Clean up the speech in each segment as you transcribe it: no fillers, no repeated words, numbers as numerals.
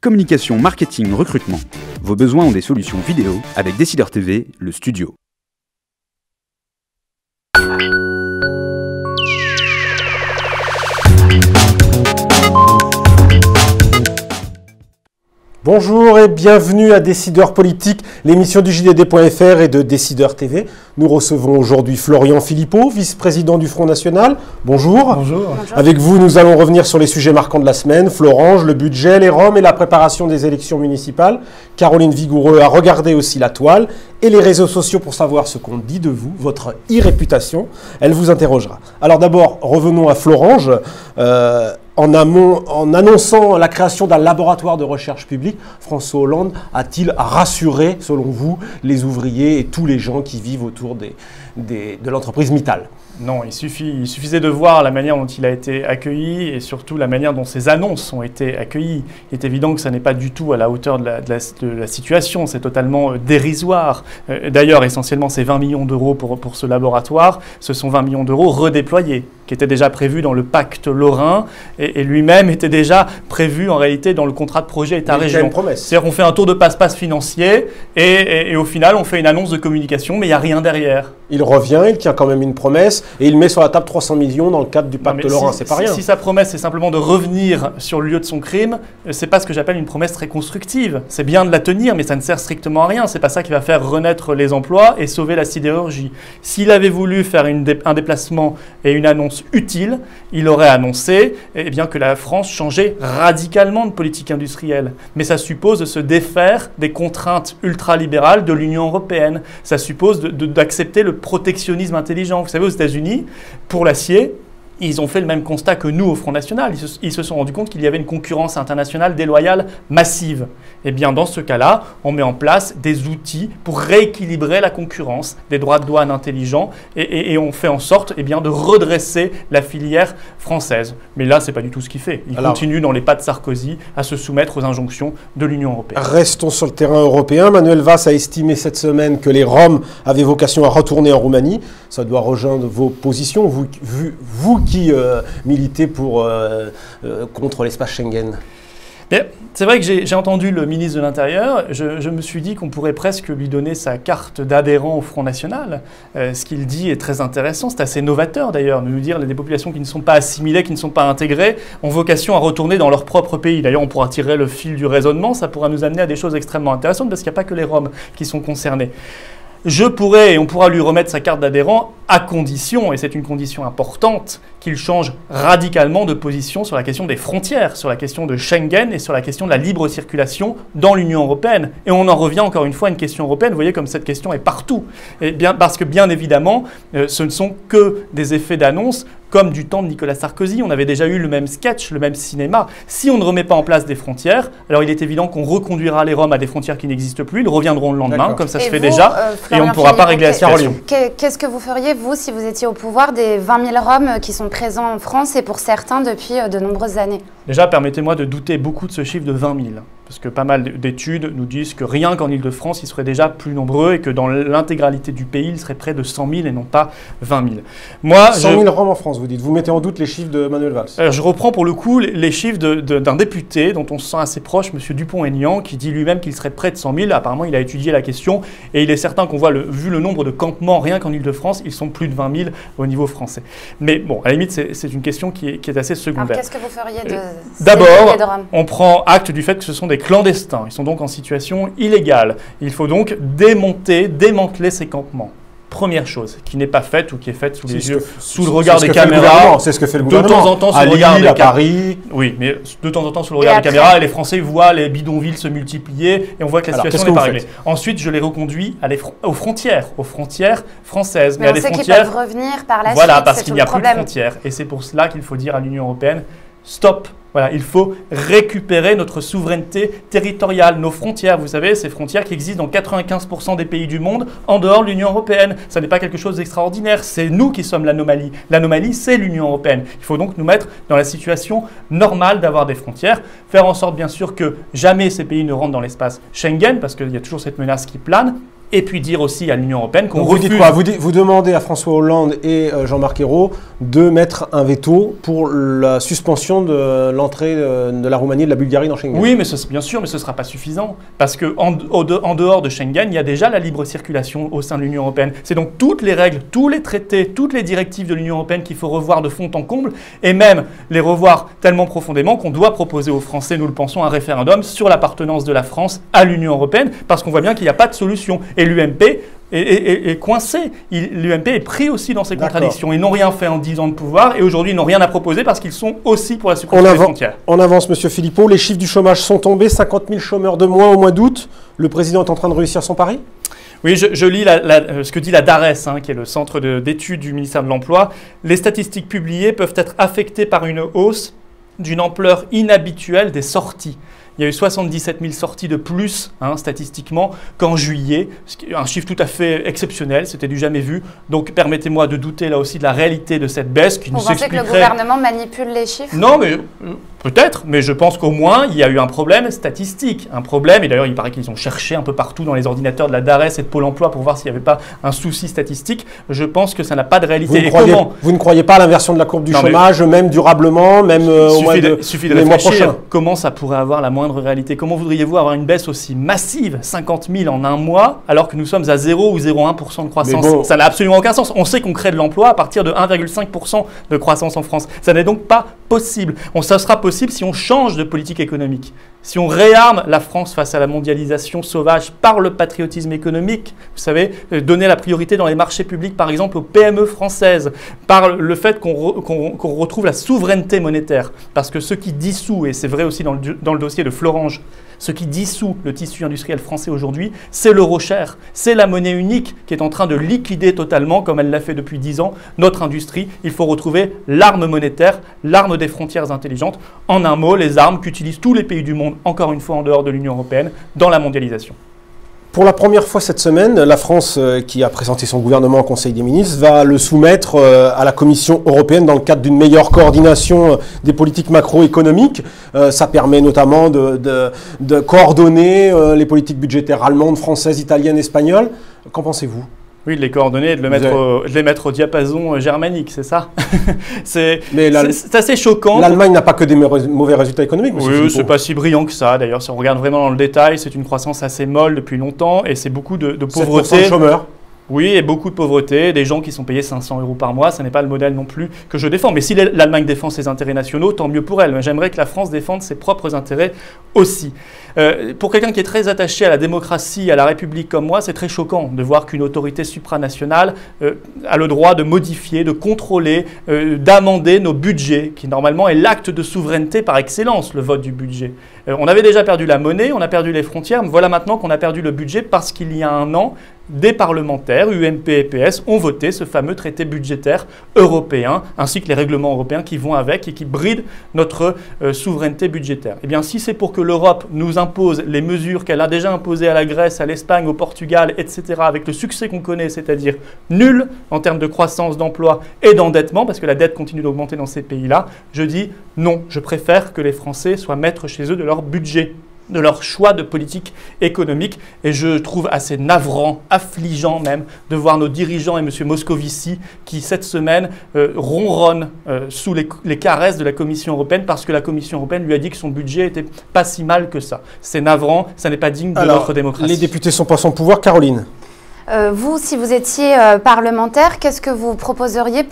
Communication, marketing, recrutement. Vos besoins ont des solutions vidéo avec Décideur TV, le studio. Bonjour et bienvenue à Décideur Politique, l'émission du JDD.fr et de Décideur TV. Nous recevons aujourd'hui Florian Philippot, vice-président du Front National. Bonjour. Bonjour. Avec vous, nous allons revenir sur les sujets marquants de la semaine. Florange, le budget, les Roms et la préparation des élections municipales. Caroline Vigoureux a regardé aussi la toile et les réseaux sociaux pour savoir ce qu'on dit de vous, votre e-réputation. Elle vous interrogera. Alors d'abord, revenons à Florange. En annonçant la création d'un laboratoire de recherche publique, François Hollande a-t-il rassuré, selon vous, les ouvriers et tous les gens qui vivent autour de l'entreprise Mittal ? Non, il suffisait de voir la manière dont il a été accueilli et surtout la manière dont ses annonces ont été accueillies. Il est évident que ça n'est pas du tout à la hauteur de la situation, c'est totalement dérisoire. D'ailleurs, essentiellement, ces 20 millions d'euros pour ce laboratoire, ce sont 20 millions d'euros redéployés, qui étaient déjà prévus dans le pacte lorrain et lui-même était déjà prévu en réalité dans le contrat de projet État-région. C'est-à-dire qu'on fait un tour de passe-passe financier et au final, on fait une annonce de communication, mais il n'y a rien derrière. Il revient, il tient quand même une promesse et il met sur la table 300 millions dans le cadre du pacte lorrain, c'est pas rien. Si sa promesse c'est simplement de revenir sur le lieu de son crime, c'est pas ce que j'appelle une promesse très constructive. C'est bien de la tenir, mais ça ne sert strictement à rien. C'est pas ça qui va faire renaître les emplois et sauver la sidérurgie. S'il avait voulu faire un déplacement et une annonce utile, il aurait annoncé bien, que la France changeait radicalement de politique industrielle. Mais ça suppose de se défaire des contraintes ultralibérales de l'Union européenne. Ça suppose d'accepter le protectionnisme intelligent. Vous savez, aux États-Unis, pour l'acier, ils ont fait le même constat que nous au Front National. Ils se sont rendus compte qu'il y avait une concurrence internationale déloyale massive. Et bien dans ce cas-là, on met en place des outils pour rééquilibrer la concurrence, des droits de douane intelligents, et on fait en sorte bien, de redresser la filière française. Mais là, ce n'est pas du tout ce qu'il fait. Il continue dans les pas de Sarkozy à se soumettre aux injonctions de l'Union européenne. Restons sur le terrain européen. Manuel Valls a estimé cette semaine que les Roms avaient vocation à retourner en Roumanie. Ça doit rejoindre vos positions, vous qui militez contre l'espace Schengen. C'est vrai que j'ai entendu le ministre de l'Intérieur, je me suis dit qu'on pourrait presque lui donner sa carte d'adhérent au Front National. Ce qu'il dit est très intéressant, c'est assez novateur d'ailleurs, de nous dire que des populations qui ne sont pas assimilées, qui ne sont pas intégrées, ont vocation à retourner dans leur propre pays. D'ailleurs, on pourra tirer le fil du raisonnement, ça pourra nous amener à des choses extrêmement intéressantes parce qu'il n'y a pas que les Roms qui sont concernés. Je pourrais, et on pourra lui remettre sa carte d'adhérent à condition, et c'est une condition importante, qu'il change radicalement de position sur la question des frontières, sur la question de Schengen et sur la question de la libre circulation dans l'Union européenne. Et on en revient encore une fois à une question européenne. Vous voyez comme cette question est partout. Et bien, parce que bien évidemment, ce ne sont que des effets d'annonce comme du temps de Nicolas Sarkozy. On avait déjà eu le même sketch, le même cinéma. Si on ne remet pas en place des frontières, alors il est évident qu'on reconduira les Roms à des frontières qui n'existent plus. Ils reviendront le lendemain, comme ça se fait déjà, et on ne pourra pas régler la situation. Qu'est-ce que vous feriez, vous, si vous étiez au pouvoir, des 20 000 Roms qui sont présents en France et pour certains depuis de nombreuses années? Déjà, permettez-moi de douter beaucoup de ce chiffre de 20 000. Parce que pas mal d'études nous disent que rien qu'en Ile-de-France, ils seraient déjà plus nombreux et que dans l'intégralité du pays, ils seraient près de 100 000 et non pas 20 000. Moi, 100 000 Roms en France, vous dites. Vous mettez en doute les chiffres de Manuel Valls. Alors, je reprends pour le coup les chiffres d'un député dont on se sent assez proche, M. Dupont-Aignan, qui dit lui-même qu'il serait près de 100 000. Apparemment, il a étudié la question et il est certain qu'on voit, vu le nombre de campements rien qu'en Ile-de-France, ils sont plus de 20 000 au niveau français. Mais bon, à la limite, c'est une question qui est assez secondaire. Alors, qu'est-ce que vous feriez de D'abord, on prend acte du fait que ce sont des clandestins. Ils sont donc en situation illégale. Il faut donc démanteler ces campements. Première chose, qui n'est pas faite ou qui est faite sous les yeux, sous le regard des caméras. C'est ce que fait le gouvernement. De temps en temps, sous le regard des Paris. Oui, mais de temps en temps, sous le regard des caméras, et les Français voient les bidonvilles se multiplier et on voit que la situation n'est pas réglée. Ensuite, je les reconduis aux frontières françaises. Mais on sait qu'ils peuvent revenir par la suite. Voilà, parce qu'il n'y a plus de frontières. Et c'est pour cela qu'il faut dire à l'Union européenne, stop. Voilà, il faut récupérer notre souveraineté territoriale, nos frontières. Vous savez, ces frontières qui existent dans 95% des pays du monde en dehors de l'Union européenne. Ça n'est pas quelque chose d'extraordinaire. C'est nous qui sommes l'anomalie. L'anomalie, c'est l'Union européenne. Il faut donc nous mettre dans la situation normale d'avoir des frontières. Faire en sorte, bien sûr, que jamais ces pays ne rentrent dans l'espace Schengen, parce qu'il y a toujours cette menace qui plane. Et puis dire aussi à l'Union européenne qu'on Vous refuse... dites quoi? Vous demandez à François Hollande et Jean-Marc Ayrault de mettre un veto pour la suspension de l'entrée de la Roumanie et de la Bulgarie dans Schengen. Oui, mais bien sûr, mais ce ne sera pas suffisant. Parce qu'en dehors de Schengen, il y a déjà la libre circulation au sein de l'Union européenne. C'est donc toutes les règles, tous les traités, toutes les directives de l'Union européenne qu'il faut revoir de fond en comble, et même les revoir tellement profondément qu'on doit proposer aux Français, nous le pensons, un référendum sur l'appartenance de la France à l'Union européenne, parce qu'on voit bien qu'il n'y a pas de solution. Et l'UMP est coincé. L'UMP est pris aussi dans ces contradictions. Ils n'ont rien fait en 10 ans de pouvoir et aujourd'hui ils n'ont rien à proposer parce qu'ils sont aussi pour la suppression des frontières. On avance, Monsieur Philippot. Les chiffres du chômage sont tombés. 50 000 chômeurs de moins au mois d'août. Le président est en train de réussir son pari? Oui, je lis ce que dit la DARES, qui est le centre d'études du ministère de l'Emploi. Les statistiques publiées peuvent être affectées par une hausse d'une ampleur inhabituelle des sorties. Il y a eu 77 000 sorties de plus, statistiquement, qu'en juillet. Un chiffre tout à fait exceptionnel, c'était du jamais vu. Donc permettez-moi de douter là aussi de la réalité de cette baisse qui nous s'expliquerait... Vous pensez que le gouvernement manipule les chiffres? Non, mais peut-être, mais je pense qu'au moins il y a eu un problème statistique. Un problème, et d'ailleurs il paraît qu'ils ont cherché un peu partout dans les ordinateurs de la DARES et de Pôle emploi pour voir s'il n'y avait pas un souci statistique. Je pense que ça n'a pas de réalité. Vous ne croyez pas à l'inversion de la courbe du chômage, même durablement, même au mois de mois prochains? Comment ça pourrait avoir la moindre réalité? Comment voudriez-vous avoir une baisse aussi massive, 50 000 en un mois, alors que nous sommes à 0 ou 0,1% de croissance? Ça n'a absolument aucun sens. On sait qu'on crée de l'emploi à partir de 1,5% de croissance en France. Ça n'est donc pas possible. Ça sera possible si on change de politique économique. Si on réarme la France face à la mondialisation sauvage par le patriotisme économique, vous savez, donner la priorité dans les marchés publics, par exemple, aux PME françaises, par le fait qu'on retrouve la souveraineté monétaire. Parce que ce qui dissout, et c'est vrai aussi dans le dossier de Florange, ce qui dissout le tissu industriel français aujourd'hui, c'est l'euro cher. C'est la monnaie unique qui est en train de liquider totalement, comme elle l'a fait depuis 10 ans, notre industrie. Il faut retrouver l'arme monétaire, l'arme des frontières intelligentes. En un mot, les armes qu'utilisent tous les pays du monde, encore une fois en dehors de l'Union européenne, dans la mondialisation. Pour la première fois cette semaine, la France, qui a présenté son gouvernement au Conseil des ministres, va le soumettre à la Commission européenne dans le cadre d'une meilleure coordination des politiques macroéconomiques. Ça permet notamment de coordonner les politiques budgétaires allemandes, françaises, italiennes, espagnoles. Qu'en pensez-vous ? Oui, de les coordonner et de les mettre au diapason germanique, c'est ça. C'est assez choquant. L'Allemagne n'a pas que des mauvais résultats économiques, monsieur Philippot. C'est pas si brillant que ça. D'ailleurs, si on regarde vraiment dans le détail, c'est une croissance assez molle depuis longtemps et c'est beaucoup de pauvreté. 7% de chômeurs. Oui, et beaucoup de pauvreté, des gens qui sont payés 500 € par mois, ce n'est pas le modèle non plus que je défends. Mais si l'Allemagne défend ses intérêts nationaux, tant mieux pour elle. Mais j'aimerais que la France défende ses propres intérêts aussi. Pour quelqu'un qui est très attaché à la démocratie, à la République comme moi, c'est très choquant de voir qu'une autorité supranationale a le droit de modifier, de contrôler, d'amender nos budgets, qui normalement est l'acte de souveraineté par excellence, le vote du budget. On avait déjà perdu la monnaie, on a perdu les frontières, mais voilà maintenant qu'on a perdu le budget parce qu'il y a un an, des parlementaires, UMP et PS, ont voté ce fameux traité budgétaire européen, ainsi que les règlements européens qui vont avec et qui brident notre souveraineté budgétaire. Eh bien, si c'est pour que l'Europe nous impose les mesures qu'elle a déjà imposées à la Grèce, à l'Espagne, au Portugal, etc., avec le succès qu'on connaît, c'est-à-dire nul en termes de croissance, d'emploi et d'endettement, parce que la dette continue d'augmenter dans ces pays-là, je dis non, je préfère que les Français soient maîtres chez eux de leur budget, de leur choix de politique économique. Et je trouve assez navrant, affligeant même, de voir nos dirigeants et M. Moscovici qui, cette semaine, ronronnent sous les caresses de la Commission européenne parce que la Commission européenne lui a dit que son budget n'était pas si mal que ça. C'est navrant, ça n'est pas digne de notre démocratie. Les députés sont pas sans pouvoir. Caroline. Vous, si vous étiez parlementaire, qu'est-ce que vous proposeriez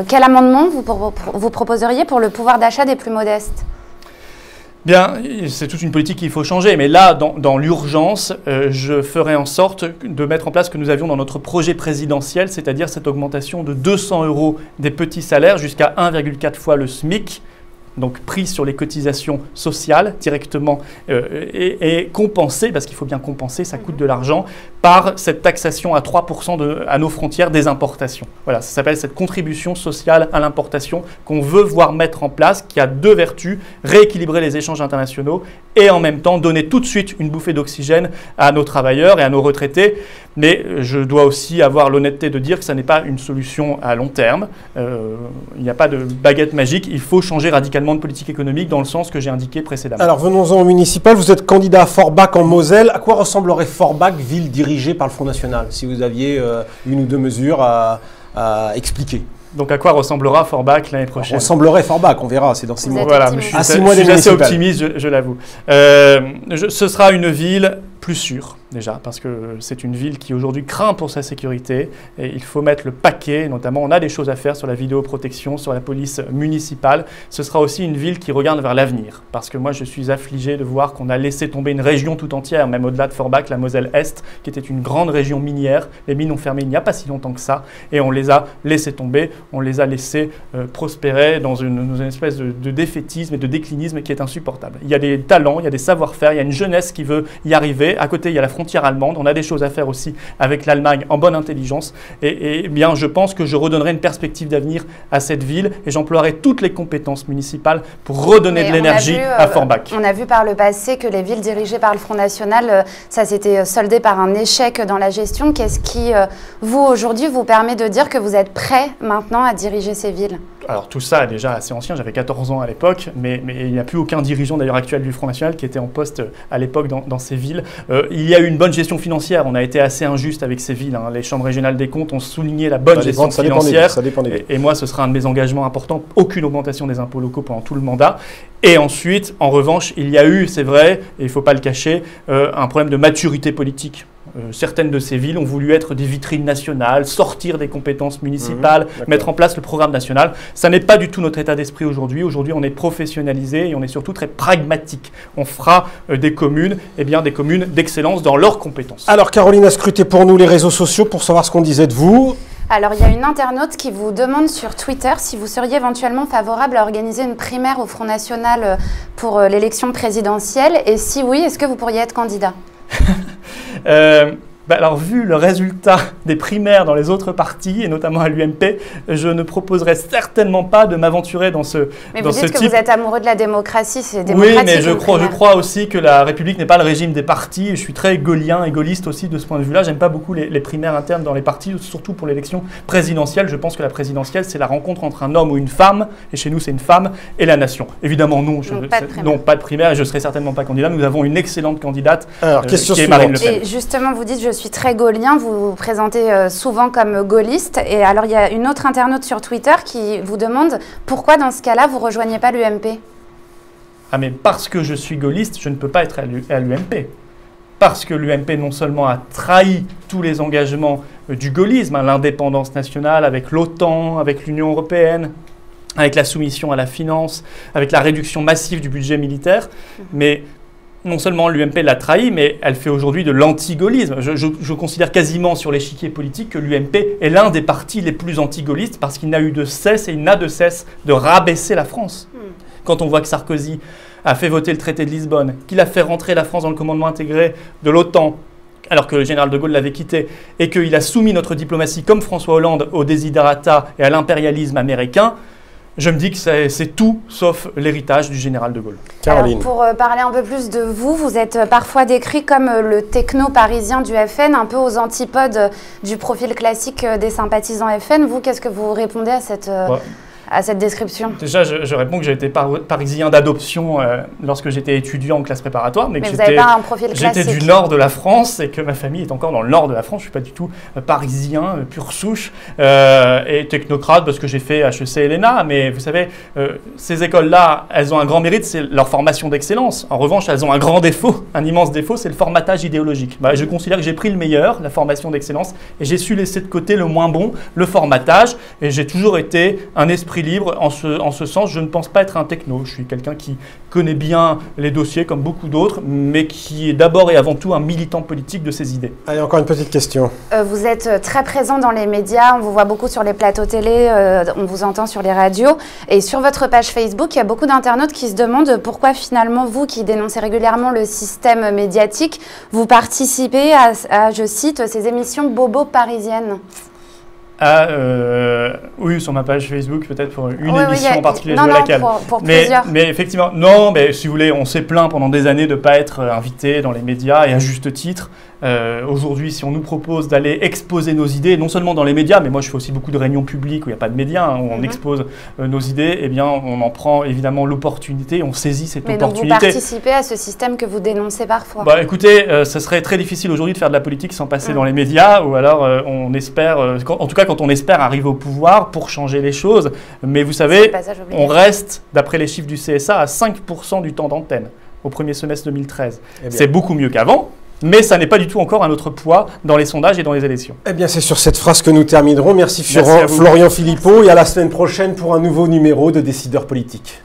quel amendement vous proposeriez pour le pouvoir d'achat des plus modestes ? Bien, c'est toute une politique qu'il faut changer, mais là, dans l'urgence, je ferai en sorte de mettre en place ce que nous avions dans notre projet présidentiel, c'est-à-dire cette augmentation de 200 € des petits salaires jusqu'à 1,4 fois le SMIC, donc pris sur les cotisations sociales directement et compensé, parce qu'il faut bien compenser, ça coûte de l'argent, par cette taxation à 3% à nos frontières des importations. Voilà, ça s'appelle cette contribution sociale à l'importation qu'on veut voir mettre en place, qui a deux vertus, rééquilibrer les échanges internationaux et en même temps donner tout de suite une bouffée d'oxygène à nos travailleurs et à nos retraités. Mais je dois aussi avoir l'honnêteté de dire que ça n'est pas une solution à long terme. Il n'y a pas de baguette magique. Il faut changer radicalement de politique économique dans le sens que j'ai indiqué précédemment. Alors venons-en au municipal. Vous êtes candidat à Forbach en Moselle. À quoi ressemblerait Forbach, ville dirigée par le Front National, si vous aviez une ou deux mesures à expliquer? Donc à quoi ressemblera Forbach l'année prochaine? Ressemblerait Forbach, on verra, c'est dans 6 mois. Voilà, je suis assez optimiste, je l'avoue. Ce sera une ville plus sûre, déjà, parce que c'est une ville qui aujourd'hui craint pour sa sécurité, et il faut mettre le paquet, notamment on a des choses à faire sur la vidéoprotection, sur la police municipale. Ce sera aussi une ville qui regarde vers l'avenir, parce que moi je suis affligé de voir qu'on a laissé tomber une région tout entière, même au-delà de Forbach, la Moselle-Est, qui était une grande région minière. Les mines ont fermé il n'y a pas si longtemps que ça, et on les a laissés tomber, on les a laissés prospérer dans une espèce de défaitisme et de déclinisme qui est insupportable. Il y a des talents, il y a des savoir-faire, il y a une jeunesse qui veut y arriver. À côté, il y a la frontière allemande. On a des choses à faire aussi avec l'Allemagne en bonne intelligence. Et bien, je pense que je redonnerai une perspective d'avenir à cette ville et j'emploierai toutes les compétences municipales pour redonner de l'énergie à Forbach. On a vu par le passé que les villes dirigées par le Front National, ça s'était soldé par un échec dans la gestion. Qu'est-ce qui, vous, aujourd'hui, vous permet de dire que vous êtes prêt maintenant à diriger ces villes? Alors tout ça est déjà assez ancien, j'avais 14 ans à l'époque, mais il n'y a plus aucun dirigeant d'ailleurs actuel du Front National qui était en poste à l'époque dans ces villes. Il y a eu une bonne gestion financière, on a été assez injuste avec ces villes. Les chambres régionales des comptes ont souligné la bonne gestion financière. Et moi, ce sera un de mes engagements importants, aucune augmentation des impôts locaux pendant tout le mandat. Et ensuite, en revanche, il y a eu, c'est vrai, et il ne faut pas le cacher, un problème de maturité politique. Certaines de ces villes ont voulu être des vitrines nationales, sortir des compétences municipales, mettre en place le programme national. Ça n'est pas du tout notre état d'esprit aujourd'hui. Aujourd'hui, on est professionnalisé et on est surtout très pragmatique. On fera des communes d'excellence dans leurs compétences. Alors, Caroline a scruté pour nous les réseaux sociaux pour savoir ce qu'on disait de vous. Alors, il y a une internaute qui vous demande sur Twitter si vous seriez éventuellement favorable à organiser une primaire au Front National pour l'élection présidentielle. Et si oui, est-ce que vous pourriez être candidat? Alors, vu le résultat des primaires dans les autres partis, et notamment à l'UMP, je ne proposerai certainement pas de m'aventurer dans ce Mais vous dites que vous êtes amoureux de la démocratie, c'est démocratique. Oui, mais je crois aussi que la République n'est pas le régime des partis. Je suis très gaulien et gaulliste aussi de ce point de vue-là. J'aime pas beaucoup les primaires internes dans les partis, surtout pour l'élection présidentielle. Je pense que la présidentielle, c'est la rencontre entre un homme ou une femme, et chez nous, c'est une femme, et la nation. Évidemment, non, pas de primaire, et je ne serai certainement pas candidat. Nous avons une excellente candidate, qui est Marine Le Pen. Et justement, vous dites, je suis très gaulien, vous vous présentez souvent comme gaulliste. Et alors, il y a une autre internaute sur Twitter qui vous demande pourquoi, dans ce cas-là, vous ne rejoignez pas l'UMP? Ah, mais parce que je suis gaulliste, je ne peux pas être à l'UMP. Parce que l'UMP, non seulement a trahi tous les engagements du gaullisme, l'indépendance nationale avec l'OTAN, avec l'Union européenne, avec la soumission à la finance, avec la réduction massive du budget militaire, mais non seulement l'UMP l'a trahi, mais elle fait aujourd'hui de l'anti-gaullisme. Je considère quasiment sur l'échiquier politique que l'UMP est l'un des partis les plus anti-gaullistes parce qu'il n'a eu de cesse et il n'a de cesse de rabaisser la France. Quand on voit que Sarkozy a fait voter le traité de Lisbonne, qu'il a fait rentrer la France dans le commandement intégré de l'OTAN, alors que le général de Gaulle l'avait quitté, et qu'il a soumis notre diplomatie comme François Hollande au desiderata et à l'impérialisme américain, je me dis que c'est tout sauf l'héritage du général de Gaulle. Caroline. Alors, pour parler un peu plus de vous, vous êtes parfois décrit comme le techno parisien du FN, un peu aux antipodes du profil classique des sympathisants FN. Vous, qu'est-ce que vous répondez à cette description? Déjà, je réponds que j'ai été parisien d'adoption lorsque j'étais étudiant en classe préparatoire. Mais vous n'avez pas un profil classique. J'étais du nord de la France et que ma famille est encore dans le nord de la France. Je ne suis pas du tout parisien, pure souche, et technocrate parce que j'ai fait HEC et l'ENA. Mais vous savez, ces écoles-là, elles ont un grand mérite, c'est leur formation d'excellence. En revanche, elles ont un grand défaut, un immense défaut, c'est le formatage idéologique. Je considère que j'ai pris le meilleur, la formation d'excellence, et j'ai su laisser de côté le moins bon, le formatage. Et j'ai toujours été un esprit libre en ce sens. Je ne pense pas être un techno. Je suis quelqu'un qui connaît bien les dossiers comme beaucoup d'autres, mais qui est d'abord et avant tout un militant politique de ses idées. Allez, encore une petite question. Vous êtes très présent dans les médias, on vous voit beaucoup sur les plateaux télé, on vous entend sur les radios. Et sur votre page Facebook, il y a beaucoup d'internautes qui se demandent pourquoi finalement vous, qui dénoncez régulièrement le système médiatique, vous participez à je cite, ces émissions bobo parisiennes. Oui, sur ma page Facebook, peut-être pour une émission en particulier, je vois laquelle. Pour plusieurs. Mais effectivement, non, mais si vous voulez, on s'est plaint pendant des années de ne pas être invité dans les médias, et à juste titre. Aujourd'hui, si on nous propose d'aller exposer nos idées, non seulement dans les médias, mais moi je fais aussi beaucoup de réunions publiques où il n'y a pas de médias, où on expose nos idées, eh bien on en prend évidemment l'opportunité, on saisit cette opportunité. Donc vous participez à ce système que vous dénoncez parfois. Bah, écoutez, ce serait très difficile aujourd'hui de faire de la politique sans passer dans les médias, ou alors on espère, en tout cas quand on espère arriver au pouvoir pour changer les choses. Mais vous savez, on reste, d'après les chiffres du CSA, à 5% du temps d'antenne au premier semestre 2013. C'est beaucoup mieux qu'avant. Mais ça n'est pas du tout encore un autre poids dans les sondages et dans les élections. Eh bien, c'est sur cette phrase que nous terminerons. Merci Florian Philippot et à la semaine prochaine pour un nouveau numéro de Décideurs politiques.